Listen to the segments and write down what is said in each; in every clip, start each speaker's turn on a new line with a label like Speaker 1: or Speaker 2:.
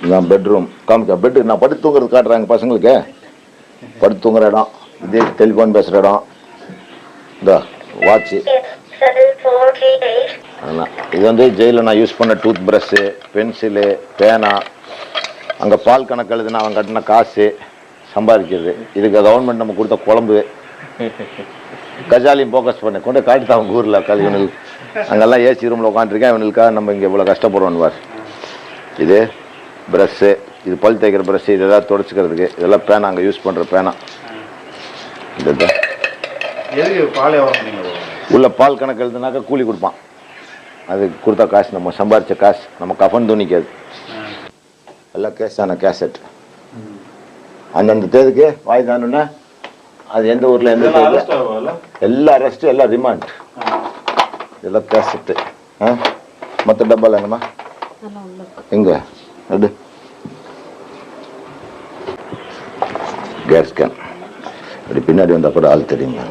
Speaker 1: இதுதான் பெட்ரூம். காமிக்க பெட்டு. நான் படுத்து தூங்குறது காட்டுறாங்க பசங்களுக்கு. படுத்து தூங்குற இடம். இதே டெலிஃபோன் பேசுகிற இடம். இந்த வாட்சு. அதெல்லாம் இது வந்து ஜெயிலில் நான் யூஸ் பண்ண டூத் ப்ரஷ்ஷு, பென்சிலு, பேனா, அங்கே பால் கணக்கு எழுதுனா அவன் கட்டின காசு சம்பாதிக்கிறது. இதுக்கு கவர்மெண்ட் நம்ம கொடுத்த குழம்பு. கஜாலையும் ஃபோக்கஸ் பண்ண கொண்டு காட்டுதான் அவங்க ஊரில் உட்காந்து இவனுக்கு அங்கெல்லாம் ஏசி ரூமில் உட்காந்துருக்கேன். இவனுக்காக நம்ம இங்கே இவ்வளோ கஷ்டப்படுவோன்னு பார். இது ப்ரஷ்ஷு, இது பல் தேய்க்கிற ப்ரஷ்ஷு, இது எதாவது துடைச்சிக்கிறதுக்கு. இதெல்லாம் பேனா, அங்கே யூஸ் பண்ணுற பேனா. இதுதான் உள்ள பால் கணக்கு எழுதுனாக்கா கூலி கொடுப்பான். அது கொடுத்தா காசு, நம்ம சம்பாரித்த காசு. நம்ம கஃபன் துணிக்காது. எல்லாம் கேஸான கேசட். அந்தந்த தேதிக்கு வாய் தானுன்னா அது எந்த ஊரில் எந்த தேதி எல்லா அரெஸ்ட்டு எல்லாம் ரிமாண்ட். இதெல்லாம் கேசட்டு. மற்ற டப்பாவில் என்னம்மா எங்கே அது கேஸ் ஸ்கேன். அப்படி பின்னாடி வந்தால் கூட ஆள் தெரியுங்க.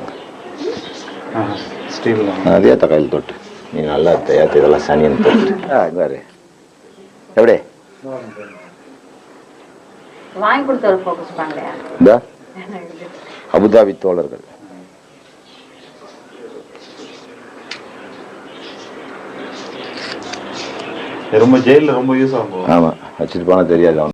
Speaker 1: அதே தக்காளி தொட்டு நீ நல்லா ஏற்ற இதெல்லாம் சனியன் தொட்டு இங்கே எப்படி
Speaker 2: வாங்கி கொடுத்தவர் ஃபோக்கஸ் பண்ணலையா?
Speaker 1: இந்த அபுதாபி தோழர்கள்.
Speaker 3: ரொம்ப ஜெயிலில் ரொம்ப யூஸ் ஆகும்.
Speaker 1: ஆமாம், வச்சுட்டு போனால் தெரியாது அவன்.